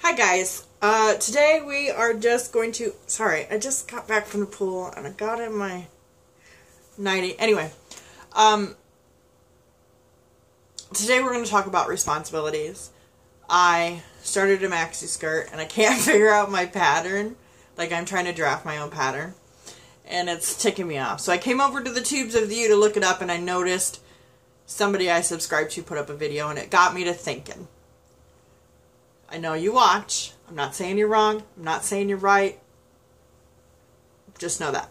Hi guys, today we are just going to, sorry, I just got back from the pool and I got in my nightie. Anyway, today we're going to talk about responsibilities. I started a maxi skirt and I can't figure out my pattern, like I'm trying to draft my own pattern, and it's ticking me off. So I came over to the Tubes of View to look it up, and I noticed somebody I subscribed to put up a video, and it got me to thinking. I know you watch. I'm not saying you're wrong. I'm not saying you're right. Just know that.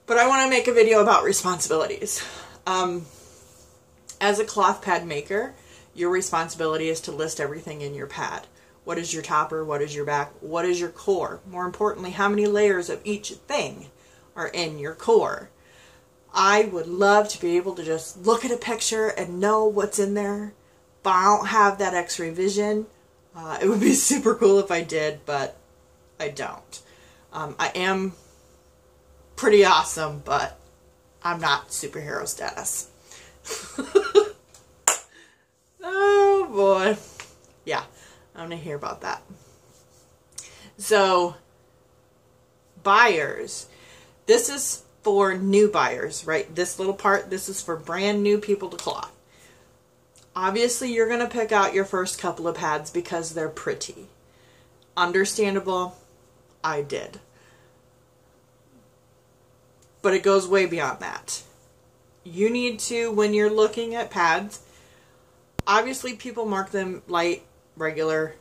But I want to make a video about responsibilities. As a cloth pad maker, your responsibility is to list everything in your pad. What is your topper? What is your back? What is your core? More importantly, how many layers of each thing are in your core? I would love to be able to just look at a picture and know what's in there, but I don't have that x-ray vision. It would be super cool if I did, but I don't. I am pretty awesome, but I'm not superhero status. Oh boy. Yeah, I'm gonna hear about that. So, buyers. This is for new buyers, right? This little part, this is for brand new people to cloth. Obviously, you're going to pick out your first couple of pads because they're pretty. Understandable. I did. But it goes way beyond that. You need to, when you're looking at pads, obviously people mark them light, regular,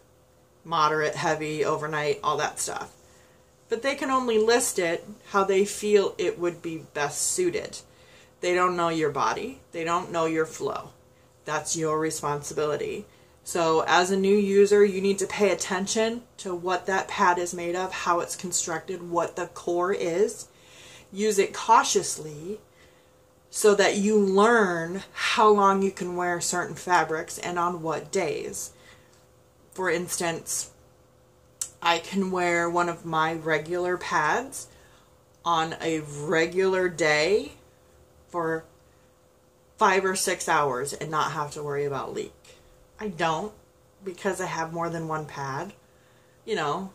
moderate, heavy, overnight, all that stuff. But they can only list it how they feel it would be best suited. They don't know your body. They don't know your flow. That's your responsibility. So as a new user, you need to pay attention to what that pad is made of, how it's constructed, what the core is. Use it cautiously so that you learn how long you can wear certain fabrics and on what days. For instance, I can wear one of my regular pads on a regular day for 5 or 6 hours and not have to worry about leak. I don't, because I have more than one pad. You know,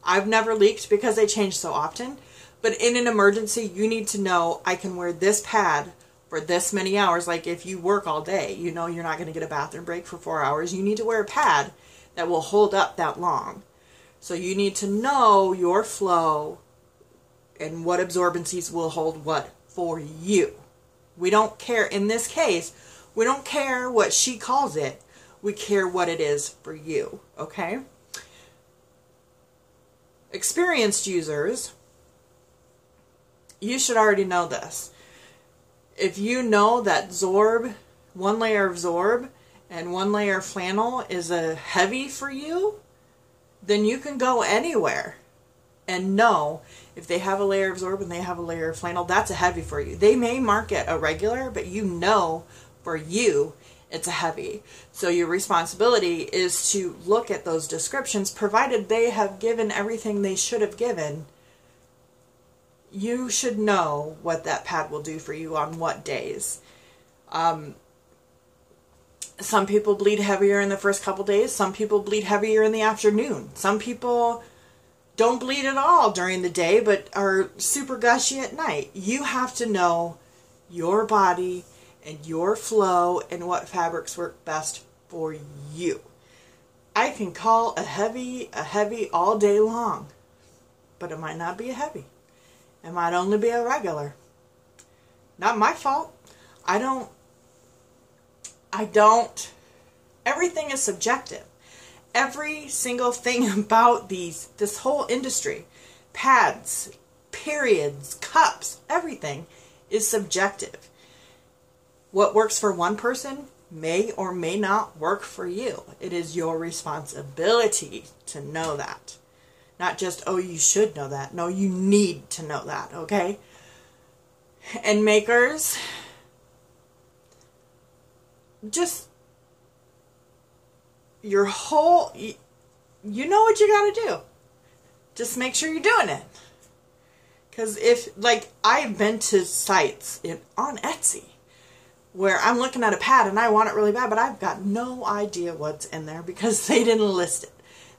I've never leaked because they change so often. But in an emergency, you need to know I can wear this pad for this many hours. Like if you work all day, you know you're not going to get a bathroom break for 4 hours. You need to wear a pad that will hold up that long. So you need to know your flow and what absorbencies will hold what for you. We don't care, in this case, we don't care what she calls it. We care what it is for you, okay? Experienced users, you should already know this. If you know that Zorb, one layer of Zorb and one layer of flannel is a heavy for you, then you can go anywhere and know if they have a layer of Zorb and they have a layer of flannel, that's a heavy for you. They may mark it a regular, but you know for you it's a heavy. So your responsibility is to look at those descriptions, provided they have given everything they should have given. You should know what that pad will do for you on what days. Some people bleed heavier in the first couple days. Some people bleed heavier in the afternoon. Some people don't bleed at all during the day, but are super gushy at night. You have to know your body and your flow and what fabrics work best for you. I can call a heavy all day long, but it might not be a heavy. It might only be a regular. Not my fault. I don't, everything is subjective. Every single thing about this whole industry, pads, periods, cups, everything is subjective. What works for one person may or may not work for you. It is your responsibility to know that. Not just, oh, you should know that. No, you need to know that, okay? And makers, just your whole, you know what you got to do. Just make sure you're doing it. Because if, like, I've been to sites on Etsy where I'm looking at a pad and I want it really bad, but I've got no idea what's in there because they didn't list it.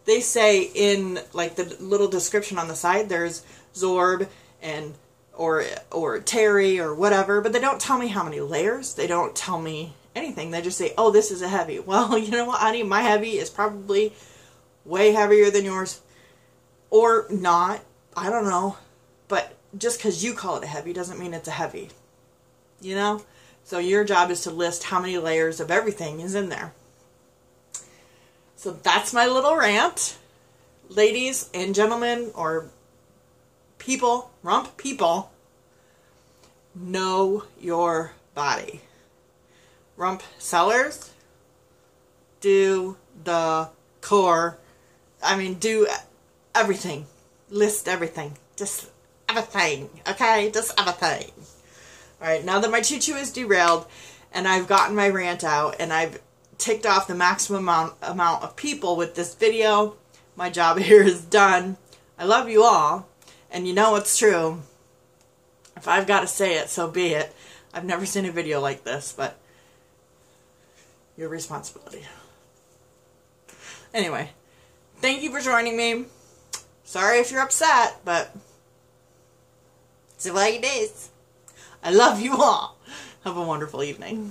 they say in like the little description on the side, there's Zorb and or Terry or whatever, but they don't tell me how many layers. They don't tell me anything. They just say, oh, this is a heavy. Well, you know what, honey? My heavy is probably way heavier than yours. Or not. I don't know. But just because you call it a heavy doesn't mean it's a heavy. You know? So your job is to list how many layers of everything is in there. So that's my little rant. Ladies and gentlemen, or people, rump people, know your body. Rump sellers, do the core. I mean, do everything. List everything. Just everything. Okay? Just everything. Alright, now that my choo-choo is derailed, and I've gotten my rant out, and I've ticked off the maximum amount of people with this video, my job here is done. I love you all, and you know it's true. If I've got to say it, so be it. I've never seen a video like this, but your responsibility. Anyway, thank you for joining me. Sorry if you're upset, but it's the way it is. I love you all. Have a wonderful evening.